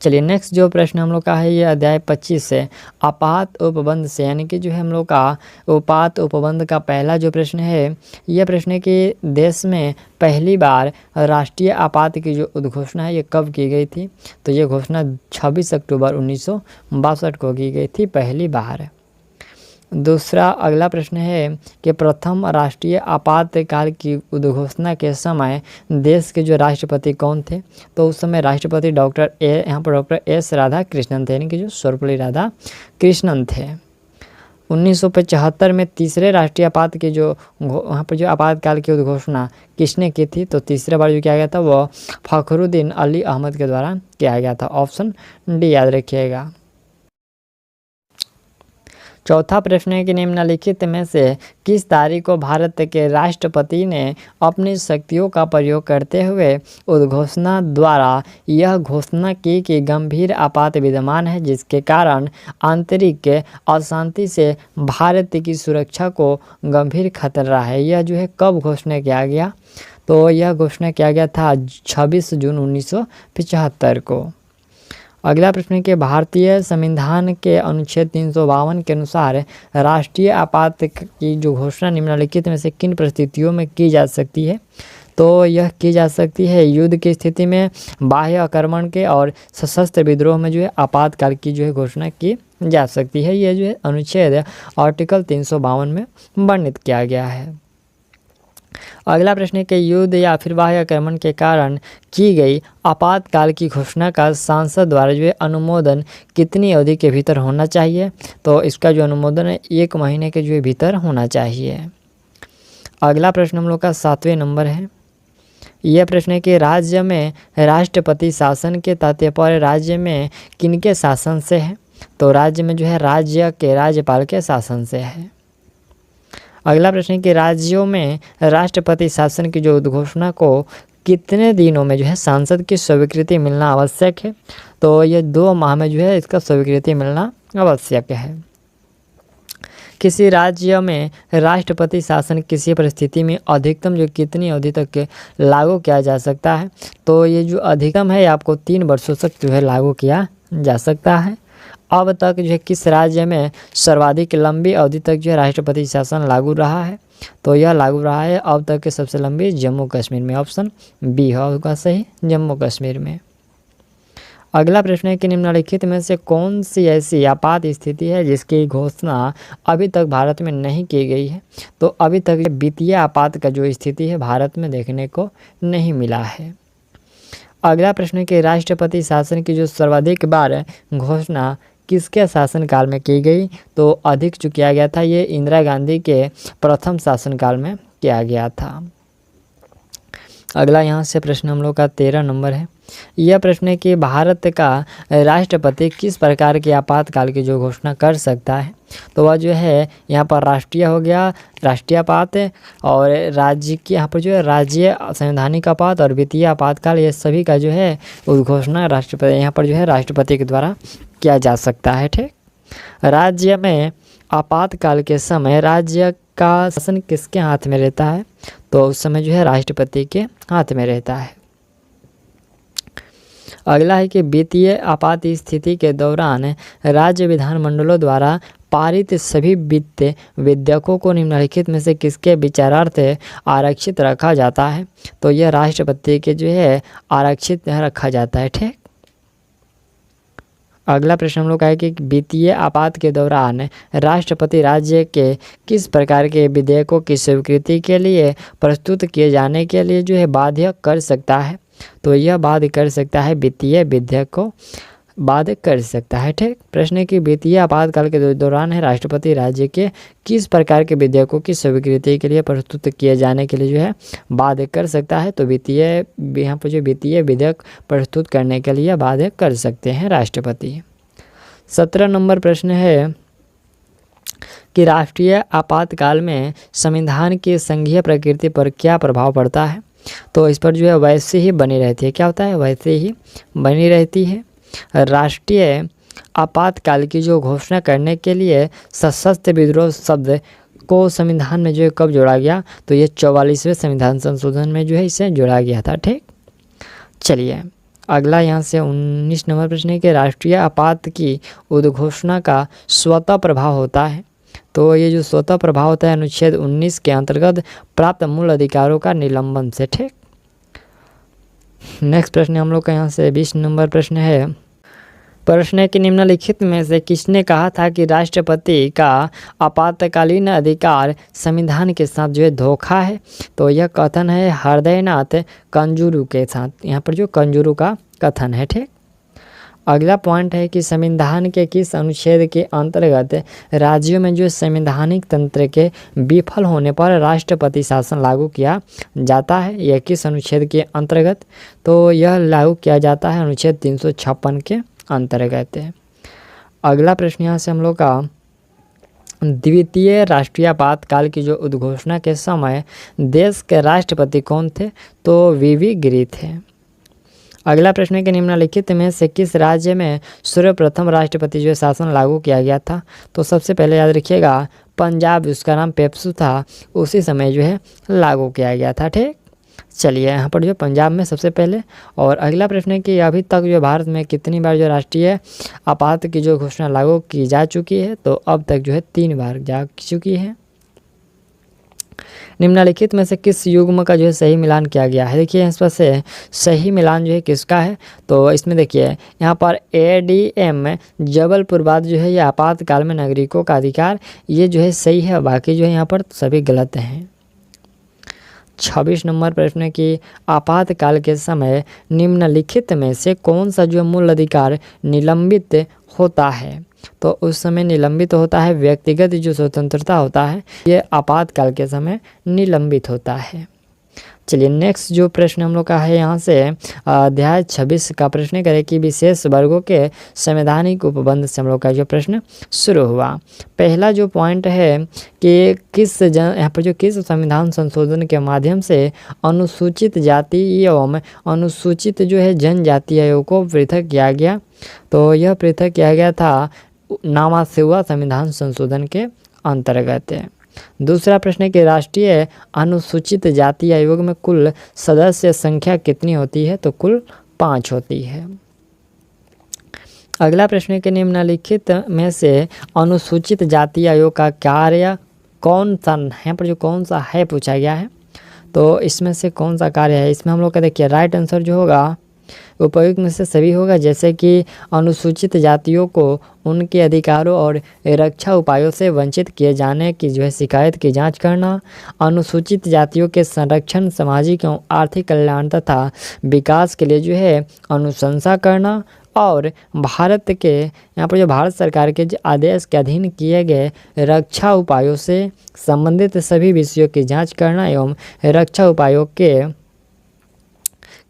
चलिए नेक्स्ट जो प्रश्न हम लोग का है ये अध्याय 25 से आपात उपबंध से, यानी कि जो है हम लोग का आपात उपबंध का पहला जो प्रश्न है यह प्रश्न है कि देश में पहली बार राष्ट्रीय आपात की जो उद्घोषणा है ये कब की गई थी। तो ये घोषणा 26 अक्टूबर 1962 को की गई थी पहली बार। दूसरा अगला प्रश्न है कि प्रथम राष्ट्रीय आपातकाल की उद्घोषणा के समय देश के जो राष्ट्रपति कौन थे। तो उस समय राष्ट्रपति डॉक्टर एस राधाकृष्णन थे, यानी कि जो सर्वपल्ली राधाकृष्णन थे। 1975 में तीसरे राष्ट्रीय आपात की जो वहाँ पर जो आपातकाल की उद्घोषणा किसने की थी। तो तीसरा बार जो किया गया था वो फखरुद्दीन अली अहमद के द्वारा किया गया था। ऑप्शन डी याद रखिएगा। चौथा प्रश्न है कि निम्नलिखित में से किस तारीख को भारत के राष्ट्रपति ने अपनी शक्तियों का प्रयोग करते हुए उद्घोषणा द्वारा यह घोषणा की कि गंभीर आपात विद्यमान है जिसके कारण आंतरिक अशांति से भारत की सुरक्षा को गंभीर खतरा है। यह जो है कब घोषणा किया गया। तो यह घोषणा किया गया था 26 जून 1975 को। अगला प्रश्न है कि भारतीय संविधान के अनुच्छेद 352 के अनुसार राष्ट्रीय आपात की जो घोषणा निम्नलिखित में से किन परिस्थितियों में की जा सकती है। तो यह की जा सकती है युद्ध की स्थिति में, बाह्य आक्रमण के और सशस्त्र विद्रोह में जो है आपातकाल की जो है घोषणा की जा सकती है। यह जो है अनुच्छेद आर्टिकल 352 में वर्णित किया गया है। अगला प्रश्न है कि युद्ध या फिर बाह्य आक्रमण के कारण की गई आपातकाल की घोषणा का सांसद द्वारा जो है अनुमोदन कितनी अवधि के भीतर होना चाहिए। तो इसका जो अनुमोदन है 1 महीने के जो है भीतर होना चाहिए। अगला प्रश्न हम लोग का 7वें नंबर है। यह प्रश्न है कि राज्य में राष्ट्रपति शासन के तात्पर्य राज्य में किनके शासन से है। तो राज्य में जो है राज्य के राज्यपाल के शासन से है। अगला प्रश्न है कि राज्यों में राष्ट्रपति शासन की जो उद्घोषणा को कितने दिनों में जो है सांसद की स्वीकृति मिलना आवश्यक है। तो ये 2 माह में जो है इसका स्वीकृति मिलना आवश्यक है। किसी राज्य में राष्ट्रपति शासन किसी परिस्थिति में अधिकतम जो कितनी अवधि तक लागू किया जा सकता है। तो ये जो अधिकतम है आपको 3 वर्षों तक जो है लागू किया जा सकता है। अब तक जो है किस राज्य में सर्वाधिक लंबी अवधि तक जो है राष्ट्रपति शासन लागू रहा है। तो यह लागू रहा है अब तक के सबसे लंबी जम्मू कश्मीर में। ऑप्शन बी होगा सही, जम्मू कश्मीर में। अगला प्रश्न है कि निम्नलिखित में से कौन सी ऐसी आपात स्थिति है जिसकी घोषणा अभी तक भारत में नहीं की गई है। तो अभी तक वित्तीय आपात का जो स्थिति है भारत में देखने को नहीं मिला है। अगला प्रश्न है कि राष्ट्रपति शासन की जो सर्वाधिक बार घोषणा किसके शासनकाल में की गई। तो अधिक जो किया गया था ये इंदिरा गांधी के प्रथम शासनकाल में किया गया था। अगला यहाँ से प्रश्न हम लोग का 13 नंबर है। यह प्रश्न है कि भारत का राष्ट्रपति किस प्रकार के आपातकाल की जो घोषणा कर सकता है। तो वह जो है यहाँ पर राष्ट्रीय हो गया, राष्ट्रीय आपात, और राज्य की यहाँ पर जो है राज्य संवैधानिक आपात और वित्तीय आपातकाल, ये सभी का जो है उद्घोषणा राष्ट्रपति यहाँ पर जो है राष्ट्रपति के द्वारा किया जा सकता है। ठीक, राज्य में आपातकाल के समय राज्य का शासन किसके हाथ में रहता है। तो उस समय जो है राष्ट्रपति के हाथ में रहता है। अगला है कि वित्तीय आपात स्थिति के दौरान राज्य विधानमंडलों द्वारा पारित सभी वित्त विधेयकों को निम्नलिखित में से किसके विचारार्थ आरक्षित रखा जाता है। तो यह राष्ट्रपति के जो है आरक्षित रखा जाता है। ठीक, अगला प्रश्न हम लोग का है कि वित्तीय आपात के दौरान राष्ट्रपति राज्य के किस प्रकार के विधेयकों की स्वीकृति के लिए प्रस्तुत किए जाने के लिए जो है बाध्य कर सकता है। तो यह बाध्य कर सकता है वित्तीय विधेयक को बाध्य कर सकता है। ठीक, प्रश्न है कि वित्तीय आपातकाल के दौरान है राष्ट्रपति राज्य के किस प्रकार के विधेयकों की स्वीकृति के लिए प्रस्तुत किए जाने के लिए जो है बाध्य कर सकता है। तो वित्तीय यहाँ पर जो वित्तीय विधेयक प्रस्तुत करने के लिए बाध्य कर सकते हैं राष्ट्रपति। 17 नंबर प्रश्न है कि राष्ट्रीय आपातकाल में संविधान की संघीय प्रकृति पर क्या प्रभाव पड़ता है। तो इस पर जो है वैसे ही बनी रहती है। क्या होता है, वैसे ही बनी रहती है। राष्ट्रीय आपातकाल की जो घोषणा करने के लिए सशस्त्र विद्रोह शब्द को संविधान में जो है कब जोड़ा गया। तो ये 44वें संविधान संशोधन में जो है इसे जोड़ा गया था। ठीक, चलिए अगला यहाँ से 19 नंबर प्रश्न है कि राष्ट्रीय आपात की उद्घोषणा का स्वतः प्रभाव होता है। तो ये जो स्वतः प्रभाव होता है अनुच्छेद 19 के अंतर्गत प्राप्त मूल अधिकारों का निलंबन से। ठीक, नेक्स्ट प्रश्न हम लोग का यहाँ से 20 नंबर प्रश्न है। प्रश्न है कि निम्नलिखित में से किसने कहा था कि राष्ट्रपति का आपातकालीन अधिकार संविधान के साथ जो है धोखा है। तो यह कथन है हृदयनाथ कंजूरू के साथ, यहाँ पर जो कंजूरू का कथन है। ठीक, अगला पॉइंट है कि संविधान के किस अनुच्छेद के अंतर्गत राज्यों में जो संवैधानिक तंत्र के विफल होने पर राष्ट्रपति शासन लागू किया जाता है। यह किस अनुच्छेद के अंतर्गत? तो यह लागू किया जाता है अनुच्छेद 356 के अंतर्गत है। अगला प्रश्न यहाँ से हम लोग का द्वितीय राष्ट्रीय आपातकाल की जो उद्घोषणा के समय देश के राष्ट्रपति कौन थे? तो वीवी गिरी थे। अगला प्रश्न है कि निम्नलिखित में से किस राज्य में सर्वप्रथम राष्ट्रपति जो शासन लागू किया गया था? तो सबसे पहले याद रखिएगा पंजाब, उसका नाम पेप्सू था, उसी समय जो है लागू किया गया था। ठीक, चलिए यहाँ पर जो पंजाब में सबसे पहले। और अगला प्रश्न है कि अभी तक जो भारत में कितनी बार जो राष्ट्रीय आपात की जो घोषणा लागू की जा चुकी है? तो अब तक जो है 3 बार जा चुकी है। निम्नलिखित में से किस युग्म का जो है सही मिलान किया गया है? देखिए इस पर से सही मिलान जो है किसका है? तो इसमें देखिए यहाँ पर ADM जबलपुर बाद जो है ये आपातकाल में नागरिकों का अधिकार, ये जो है सही है, बाकी जो है यहाँ पर सभी गलत हैं। 26 नंबर प्रश्न की आपातकाल के समय निम्नलिखित में से कौन सा जो मूल अधिकार निलंबित होता है? तो उस समय निलंबित होता है व्यक्तिगत जो स्वतंत्रता होता है, ये आपातकाल के समय निलंबित होता है। चलिए नेक्स्ट जो प्रश्न हम लोग का है यहाँ से अध्याय 26 का प्रश्न करें कि विशेष वर्गों के संवैधानिक उपबंध से हम लोग का जो प्रश्न शुरू हुआ। पहला जो पॉइंट है कि यहाँ पर जो किस संविधान संशोधन के माध्यम से अनुसूचित जाति एवं अनुसूचित जो है जनजाति आयोग को पृथक किया गया? तो यह पृथक किया गया था नामा से हुआ संविधान संशोधन के अंतर्गत है। दूसरा प्रश्न है कि राष्ट्रीय अनुसूचित जाति आयोग में कुल सदस्य संख्या कितनी होती है? तो कुल 5 होती है। अगला प्रश्न है कि निम्नलिखित में से अनुसूचित जाति आयोग का कार्य कौन सा है? पर जो कौन सा है पूछा गया है, तो इसमें से कौन सा कार्य है? इसमें हम लोग का देखिए राइट आंसर जो होगा उपयुक्त में से सभी होगा, जैसे कि अनुसूचित जातियों को उनके अधिकारों और रक्षा उपायों से वंचित किए जाने की जो है शिकायत की जांच करना, अनुसूचित जातियों के संरक्षण, सामाजिक एवं आर्थिक कल्याण तथा विकास के लिए जो है अनुशंसा करना, और भारत के यहाँ पर जो भारत सरकार के आदेश के अधीन किए गए रक्षा उपायों से संबंधित सभी विषयों की जाँच करना एवं रक्षा उपायों के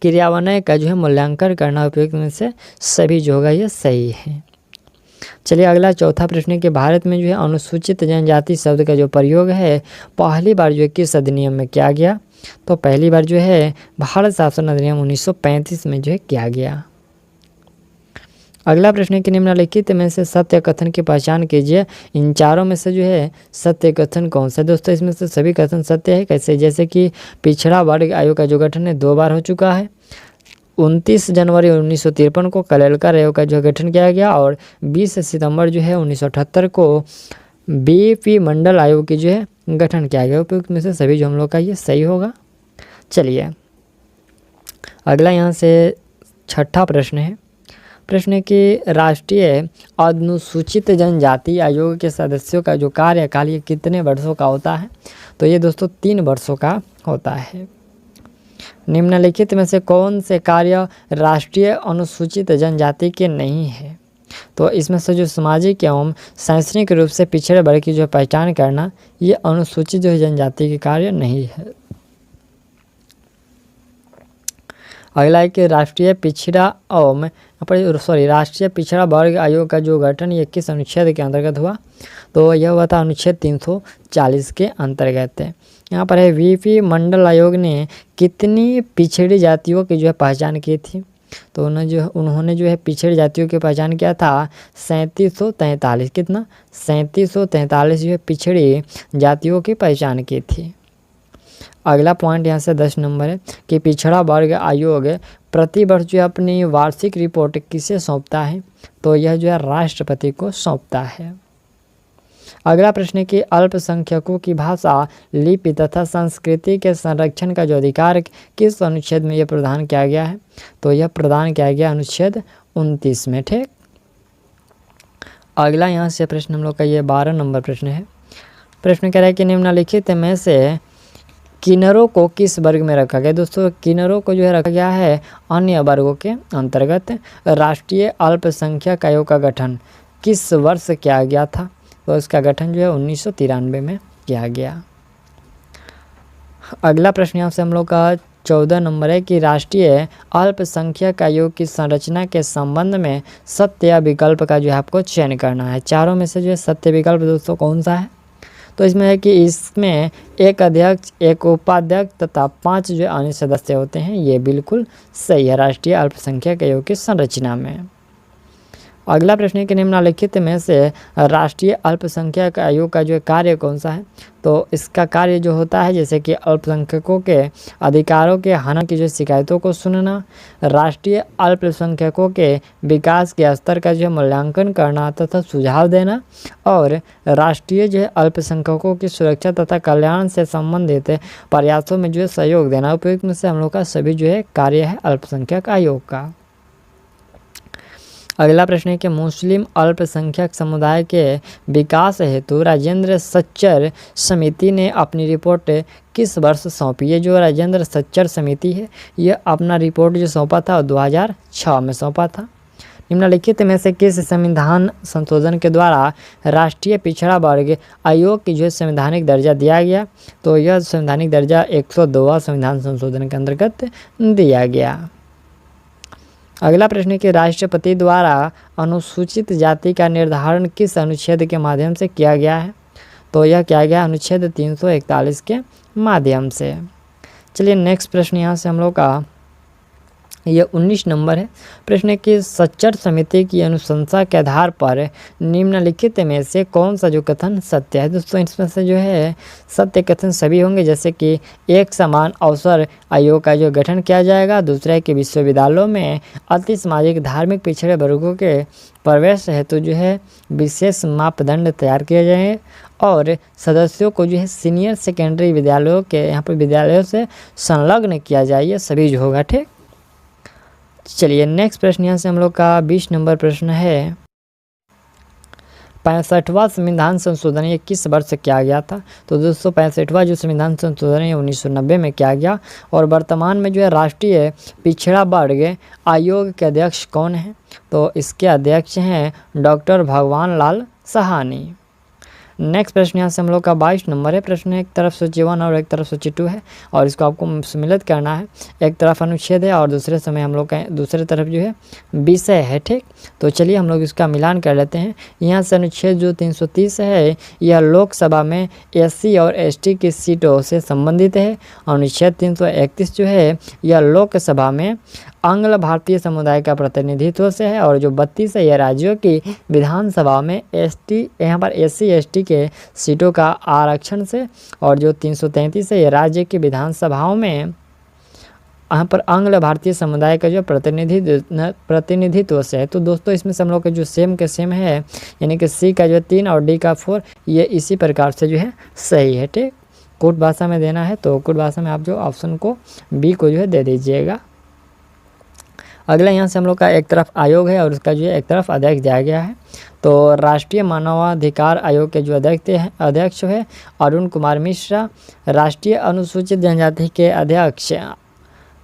क्रियान्वयन का जो है मूल्यांकन करना उपयुक्त में से सभी जो होगा ये सही है। चलिए अगला चौथा प्रश्न कि भारत में जो है अनुसूचित जनजाति शब्द का जो प्रयोग है पहली बार जो है किस अधिनियम में किया गया? तो पहली बार जो है भारत शासन अधिनियम 1935 में जो है किया गया। अगला प्रश्न कि निम्नलिखित में से सत्य कथन की पहचान कीजिए। इन चारों में से जो है सत्य कथन कौन सा? दोस्तों इसमें से सभी कथन सत्य है। कैसे? जैसे कि पिछड़ा वर्ग आयोग का जो गठन है 2 बार हो चुका है। 29 जनवरी 1953 को कलेलकर आयोग का जो गठन किया गया, और 20 सितंबर जो है 1978 को BP मंडल आयोग की जो है गठन किया गया। उपयुक्त में से सभी जो हम लोग का ये सही होगा। चलिए अगला यहाँ से छठा प्रश्न है। प्रश्न है कि राष्ट्रीय अनुसूचित जनजाति आयोग के सदस्यों का जो कार्यकाल ये कितने वर्षों का होता है? तो ये दोस्तों 3 वर्षों का होता है। निम्नलिखित में से कौन से कार्य राष्ट्रीय अनुसूचित जनजाति के नहीं है? तो इसमें से जो सामाजिक एवं शैक्षणिक रूप से पिछड़े वर्ग की जो पहचान करना, ये अनुसूचित जो जनजाति के कार्य नहीं है। अगला है कि राष्ट्रीय पिछड़ा वर्ग आयोग का जो गठन ये किस अनुच्छेद के अंतर्गत हुआ? तो यह हुआ था अनुच्छेद 340 के अंतर्गत है। यहाँ पर है BP मंडल आयोग ने कितनी पिछड़ी जातियों की जो है पहचान की थी? तो उन्होंने जो है पिछड़ी जातियों की पहचान किया था 3743। कितना? 3743 जो है पिछड़ी जातियों की पहचान की थी। अगला पॉइंट यहाँ से 10 नंबर है कि पिछड़ा वर्ग आयोग प्रतिवर्ष जो है अपनी वार्षिक रिपोर्ट किसे सौंपता है? तो यह जो है राष्ट्रपति को सौंपता है। अगला प्रश्न है कि अल्पसंख्यकों की भाषा, लिपि तथा संस्कृति के संरक्षण का जो अधिकार किस अनुच्छेद में यह प्रदान किया गया है? तो यह प्रदान किया गया अनुच्छेद 29 में। ठीक, अगला यहाँ से प्रश्न हम लोग का ये 12 नंबर प्रश्न है। प्रश्न कह रहा है कि निम्नलिखित में से किन्नरों को किस वर्ग में रखा गया? दोस्तों, किन्नरों को जो है रखा गया है अन्य वर्गों के अंतर्गत। राष्ट्रीय अल्पसंख्यक आयोग का गठन किस वर्ष किया गया था? तो इसका गठन जो है 1993 में किया गया। अगला प्रश्न यहाँ से हम लोग का 14 नंबर है कि राष्ट्रीय अल्पसंख्यक आयोग की संरचना के संबंध में सत्य या विकल्प का जो है आपको चयन करना है। चारों में से जो है सत्य विकल्प दोस्तों कौन सा है? तो इसमें है कि इसमें एक अध्यक्ष, एक उपाध्यक्ष तथा 5 जो अन्य सदस्य होते हैं। ये बिल्कुल सही है राष्ट्रीय अल्पसंख्यक आयोग की संरचना में। अगला प्रश्न है कि निम्नलिखित में से राष्ट्रीय अल्पसंख्यक आयोग का जो कार्य कौन सा है? तो इसका कार्य जो होता है जैसे कि अल्पसंख्यकों के अधिकारों के हनन की जो शिकायतों को सुनना, राष्ट्रीय अल्पसंख्यकों के विकास के स्तर का जो मूल्यांकन करना तथा सुझाव देना, और राष्ट्रीय जो है अल्पसंख्यकों की सुरक्षा तथा कल्याण से संबंधित प्रयासों में जो है सहयोग देना। उपयुक्त में से हम लोग का सभी जो है कार्य है अल्पसंख्यक आयोग का। अगला प्रश्न है कि मुस्लिम अल्पसंख्यक समुदाय के विकास हेतु राजेंद्र सच्चर समिति ने अपनी रिपोर्ट किस वर्ष सौंपी? ये जो राजेंद्र सच्चर समिति है यह अपना रिपोर्ट जो सौंपा था 2006 में सौंपा था। निम्नलिखित में से किस संविधान संशोधन के द्वारा राष्ट्रीय पिछड़ा वर्ग आयोग की जो संवैधानिक दर्जा दिया गया? तो यह संवैधानिक दर्जा 102वां संविधान संशोधन के अंतर्गत दिया गया। अगला प्रश्न है कि राष्ट्रपति द्वारा अनुसूचित जाति का निर्धारण किस अनुच्छेद के माध्यम से किया गया है? तो यह किया गया अनुच्छेद 341 के माध्यम से। चलिए नेक्स्ट प्रश्न यहाँ से हम लोग का ये 19 नंबर है। प्रश्न है कि सच्चर समिति की अनुशंसा के आधार पर निम्नलिखित में से कौन सा जो कथन सत्य है? दोस्तों, इसमें से जो है सत्य कथन सभी होंगे, जैसे कि एक समान अवसर आयोग का जो गठन किया जाएगा। दूसरा है कि विश्वविद्यालयों में अति सामाजिक धार्मिक पिछड़े वर्गों के प्रवेश हेतु जो है विशेष मापदंड तैयार किए जाएंगे, और सदस्यों को जो है सीनियर सेकेंडरी विद्यालयों के यहाँ पर विद्यालयों से संलग्न किया जाए। ये सभी जो होगा। ठीक, चलिए नेक्स्ट प्रश्न यहाँ से हम लोग का 20 नंबर प्रश्न है। 65वां संविधान संशोधन ये किस वर्ष किया गया था? तो दोस्तों 65वां जो संविधान संशोधन है 1990 में किया गया। और वर्तमान में जो है राष्ट्रीय पिछड़ा वर्ग आयोग के अध्यक्ष कौन है? तो इसके अध्यक्ष हैं डॉक्टर भगवान लाल सहानी। नेक्स्ट प्रश्न यहाँ से हम लोग का 22 नंबर है। प्रश्न एक तरफ सूची 1 और एक तरफ सूची 2 है, और इसको आपको सम्मिलित करना है। एक तरफ अनुच्छेद है और दूसरे समय हम लोग का दूसरे तरफ जो है विषय है। ठीक, तो चलिए हम लोग इसका मिलान कर लेते हैं। यहाँ से अनुच्छेद जो 330 है यह लोकसभा में SC और ST की सीटों से संबंधित है। अनुच्छेद 331 जो है यह लोकसभा में आंग्ल भारतीय समुदाय का प्रतिनिधित्व से है, और जो 32 है यह राज्यों की विधानसभा में यहाँ पर SC ST के सीटों का आरक्षण से, और जो 333 है यह राज्य की विधानसभाओं में यहाँ पर आंग्ल भारतीय समुदाय का जो प्रतिनिधित्व से है। तो दोस्तों इसमें से हम लोग का जो सेम के सेम है, यानी कि C का जो 3 और D का 4 ये इसी प्रकार से जो है सही है। ठीक, कुट भाषा में देना है तो कुट भाषा में आप जो ऑप्शन को B को जो है दे दीजिएगा। अगला यहाँ से हम लोग का एक तरफ आयोग है और उसका जो है एक तरफ अध्यक्ष दिया गया है। तो राष्ट्रीय मानवाधिकार आयोग के जो अध्यक्ष है अरुण कुमार मिश्रा, राष्ट्रीय अनुसूचित जनजाति के अध्यक्ष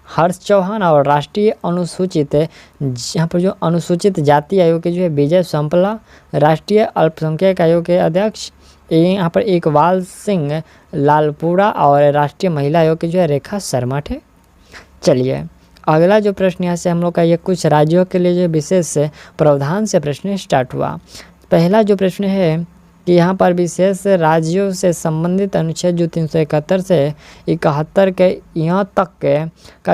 हर्ष चौहान, और राष्ट्रीय अनुसूचित यहाँ पर जो अनुसूचित जाति आयोग के जो है विजय संपला, राष्ट्रीय अल्पसंख्यक आयोग के अध्यक्ष यहाँ पर इकबाल सिंह लालपुरा, और राष्ट्रीय महिला आयोग की जो है रेखा शर्मा। थे, चलिए अगला जो प्रश्न यहाँ से हम लोग का ये कुछ राज्यों के लिए जो विशेष प्रावधान से प्रश्न स्टार्ट हुआ। पहला जो प्रश्न है कि यहाँ पर विशेष राज्यों से संबंधित अनुच्छेद जो 371 से 71 के यहाँ तक का